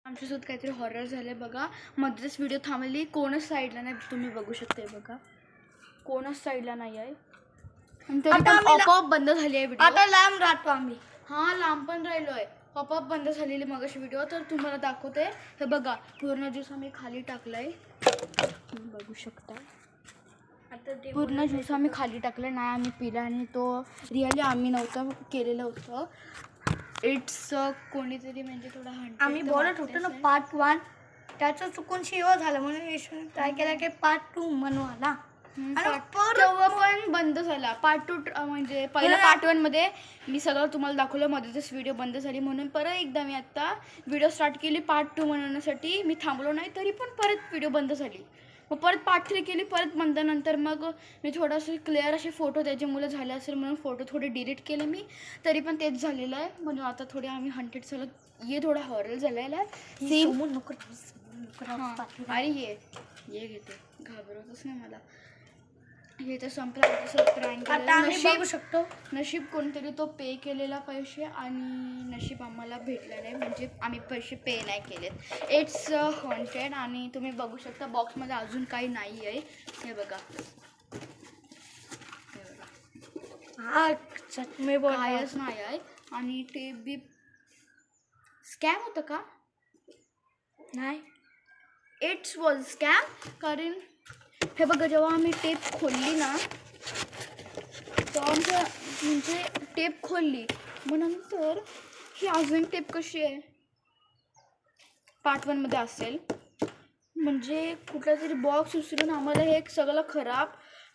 आमच्यासोबत काहीतरी हॉरर झालंय बघा. मध्येच व्हिडिओ थांबली, कोणच साईडला नाही. तुम्ही बघू शकते बघा, कोणच साईडला नाही आहे. आणि तरी पण आपोआप बंद झाली आहे व्हिडिओ. आता लांब राहतो आम्ही. हां, लांब पण राहिलोय. आपोआप बंद झालेली मगाशी व्हिडिओ. तर तुम्हाला दाखवते. हे बघा, पूर्ण ज्यूस आम्ही खाली टाकलाय, तुम्ही बघू शकता. आता पूर्ण ज्यूस आम्ही खाली टाकलं नाही, आम्ही पिला. आणि तो रिअली आम्ही नव्हतं केलेलं होतं. इट्स कोणीतरी म्हणजे थोडा आम्ही बोलत होतो ना पार्ट 1, त्याचं चुकून शिव झालं म्हणून ट्राय केला की पार्ट 2 म्हणून तेव्हा पण बंद झाला. पार्ट 2 म्हणजे पहिल्या पार्ट 1 मध्ये मी सगळं तुम्हाला दाखवलं, मध्येच व्हिडिओ बंद झाली. म्हणून परत एकदा मी आता व्हिडिओ स्टार्ट केली पार्ट 2 बनवण्यासाठी. मी थांबलो नाही, तरी पण परत व्हिडिओ बंद झाली. मग परत पार्ट 3 केली, परत बंद. नंतर मग मी थोडंसं क्लिअर असे फोटो त्याचे मुलं झाले असेल म्हणून फोटो थोडे डिलीट केले मी, तरी पण तेच झालेलं आहे. म्हणून आता थोडे आम्ही हंटेड झालं. ये थोडा हॉरर झालेला आहे. अरे ये घेते, घाबरवतच नाही मला. हे तर संपलं. तसं प्रँक बघू शकतो. नशीब कोणतरी तो पे केलेला पैसे, आणि नशीब आम्हाला भेटलं नाही, म्हणजे आम्ही पैसे पे नाही केलेत. It's haunted. आणि तुम्ही बघू शकता बॉक्समध्ये अजून काही नाही आहे. हे बघा, कायच नाही आहे. आणि ते बी स्कॅम होतं का? नाही, इट्स वॉज स्कॅम. कारण हे बघा, जेव्हा आम्ही टेप खोलली ना, तेव्हा आमचं म्हणजे टेप खोलली, मग नंतर ही अजून टेप कशी आहे, पार्ट 1 मध्ये असेल. म्हणजे कुठला तरी बॉक्स उचलून आम्हाला हे सगळं खराब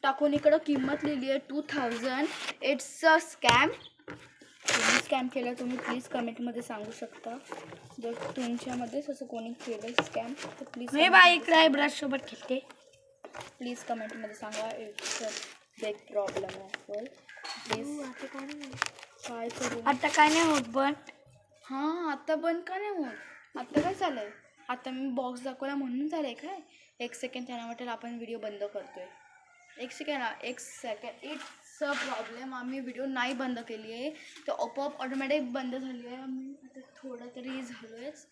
टाकून इकडं किंमत लिहिली आहे 2000. It's a scam. तुम्ही स्कॅम केलं, तुम्ही प्लीज कमेंटमध्ये सांगू शकता. जर तुमच्यामध्येच असं कोणी केलं स्कॅम तर प्लीज. मी बाईकडे ब्रश सोबत खेळते. प्लीज कमेंटमध्ये सांगा. इट्स अ बिग प्रॉब्लेम आहे. प्लीज काय करू आता काय नाही होत बंद. हां, आता बंद का नाही होत? आता काय चालू आहे? आता मी बॉक्स दाखवला म्हणून झालं आहे काय? 1 सेकंड त्यांना वाटेल आपण व्हिडिओ बंद करतो आहे. 1 सेकंड. It's a problem. आम्ही व्हिडिओ नाही बंद केली आहे, तर आपोआप ऑटोमॅटिक बंद झाली आहे. आम्ही आता थोडं तरी झालो आहेच.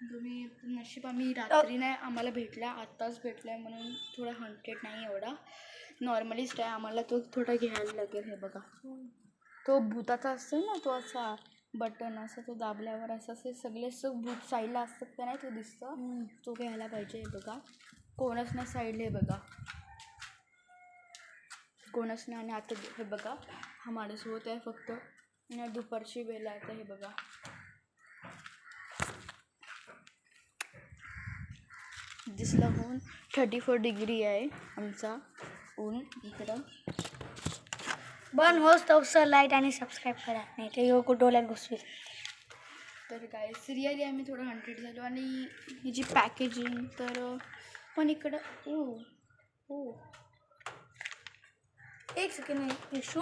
तुम्ही नशीब आम्ही रात्री नाही आम्हाला भेटला, आत्ताच भेटला आहे, म्हणून थोडा हंटेड नाही एवढा, नॉर्मलीस्ट आहे. आम्हाला तो थोडा घ्यायला लागेल. हे बघा, तो भूताचा असतो ना, तो असा बटन असं, तो दाबल्यावर असं असे सगळे भूत साईडला असतात का नाही, तो दिसतं, तो घ्यायला पाहिजे. हे बघा, कोणच नाही साईडला. हे बघा, कोणच नाही. आणि आता हे बघा, हा माझ्यासोबत आहे फक्त. आणि दुपारची वेळ आहे. तर हे बघा, दिसला होऊन 34 डिग्री आहे आमचा ऊन इकडं. बंद होस तर लाईट आणि सबस्क्राईब करा, नाही ते योग डोळ्यात घुसवेल. तर काय सिरियली आम्ही थोडं हंटेड झालो. आणि ही जी पॅकेजिंग तर पण इकडं एक सेकंड इशू,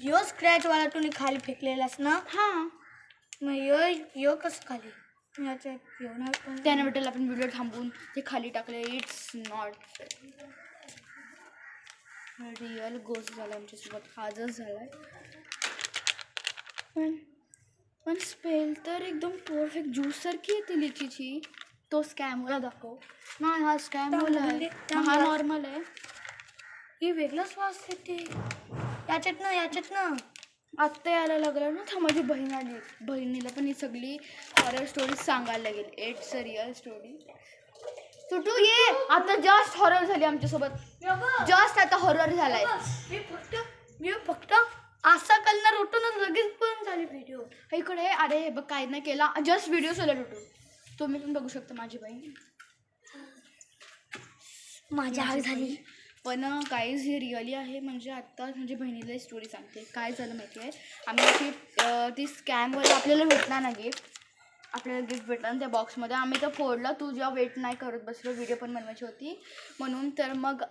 यो स्क्रॅचवाला तुम्ही खाली फेकलेलास ना. हां, मग यो कसं खाली त्याने वाटेल आपण व्हिडिओ थांबवून ते खाली टाकले. इट्स नॉट रिअल गोष्ट झाला आमच्यासोबत, आजच झाला आहे. पण स्पेल तर एकदम परफेक्ट ज्यूससारखी येते लिचीची. तो स्कॅम मला दाखव. नाही, हा स्कॅम मला आहे, हा नॉर्मल आहे. ही वेगळंच वास येते याच्यात ना आत्ता यायला लागलं ना. तर माझी बहीण आली, बहिणीला पण ही सगळी हॉरर स्टोरी सांगायला लागेल. It's a real story. सुटू ये, आता जस्ट हॉरर झाली आमच्यासोबत. जस्ट आता हॉरर झालाय. मी फक्त असा करणार होतो ना, लगेच पण झाली व्हिडिओ इकडे. अरे हे बघ, काय नाही केला, जस्ट व्हिडिओ सोलत होतो. तुम्ही पण बघू शकता माझी बहीण. माझी हाल झाली. पण गाईज हे रिअली आहे. म्हणजे आत्ता म्हणजे बहिणीला स्टोरी सांगते. काय झालं माहिती आहे, आम्ही ती स्कॅमवर आपल्याला भेटणार ना गिफ्ट, आपल्याला गिफ्ट भेटलं त्या बॉक्समध्ये. आम्ही तर फोडलं. तू जेव्हा वेट नाही करत बसलो, व्हिडिओ पण बनवायची होती म्हणून. तर मग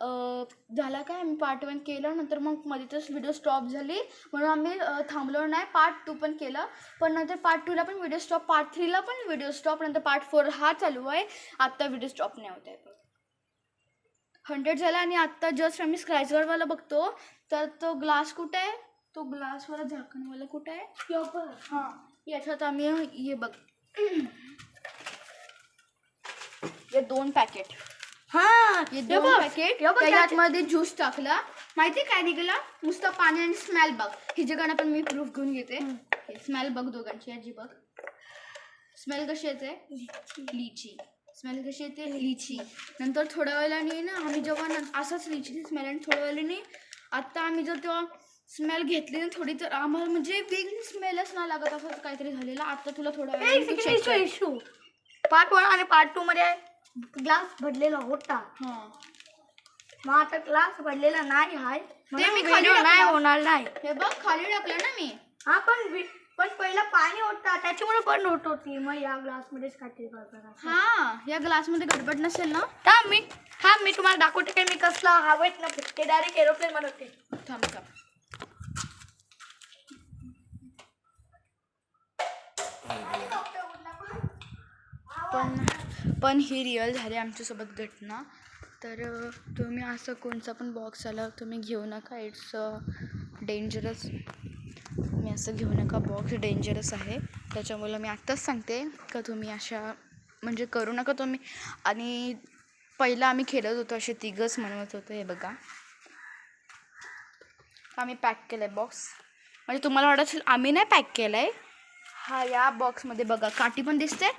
झाला काय, आम्ही पार्ट 1 केलं, नंतर मग मध्येच व्हिडिओ स्टॉप झाली, म्हणून आम्ही थांबलो नाही. पार्ट 2 पण केलं, पण नंतर पार्ट 2ला पण व्हिडिओ स्टॉप, पार्ट 3ला पण व्हिडिओ स्टॉप, नंतर पार्ट 4 हा चालू आहे. आत्ता व्हिडिओ स्टॉप नाही होत आहे. 100 झाला. आणि आत्ता जस्ट आम्ही स्क्रॅचवरवाला बघतो, तर तो ग्लास कुठे आहे, तो ग्लासवाला झाकणवाला कुठे आहे. हां, याच्यात आम्ही हे बघ हे 2 पॅकेट, हा हे हे 2 बघ, पॅकेट हे बघ, त्याच्यात मध्ये ज्यूस टाकला. माहिती काय निघाला? नुसतं पाणी आणि स्मेल बघ. हिच्याकडनं पण मी प्रूफ घेऊन घेते. स्मेल बघ दोघांची. आजी बघ स्मेल कशी येते. लिची स्मेल कशी येते. लिची. नंतर थोड्या वेळाने ना आम्ही जेव्हा असंच लिचीची स्मेल आणि थोड्या वेळाने आता आम्ही जर तेव्हा स्मेल घेतली ना थोडी तर आम्हाला म्हणजे वेगळी स्मेलच नाही लागत. असं काहीतरी झालेलं. आता तुला थोड्या वेळाने इशू पार्ट 1 आणि पार्ट 2 मध्ये ग्लास भरलेला होता. हां मग आता ग्लास भरलेला नाही आहे. ते मी video खाली नाही टाकला. होणार नाही. हे बघ खाली टाकलं ना मी. हा पण पहिला पाणी होता त्याच्यामुळे बंद होत होती. मग या ग्लास मध्येच काहीतरी गडबड. हा या ग्लासमध्ये गडबड नसेल ना. थांब मी तुम्हाला दाखवते की मी कसला हवेत ना ते डायरेक्ट एरोप्लेन बनवते. थांब थांब. पण ही रिअल झाली आमच्यासोबत घटना. तर तुम्ही असं कोणचा पण बॉक्स आला तुम्ही घेऊ नका. It's dangerous. तुम्ही असं घेऊ नका. बॉक्स डेंजरस आहे. त्याच्यामुळे मी आत्ताच सांगते का तुम्ही अशा म्हणजे करू नका तुम्ही. आणि पहिला आम्ही खेळत होतो असे 3घच म्हणत होतो. हे बघा आम्ही पॅक केलं आहे बॉक्स. म्हणजे तुम्हाला वाटत असेल आम्ही नाही पॅक केलं आहे. हा या बॉक्समध्ये बघा काठी पण दिसते.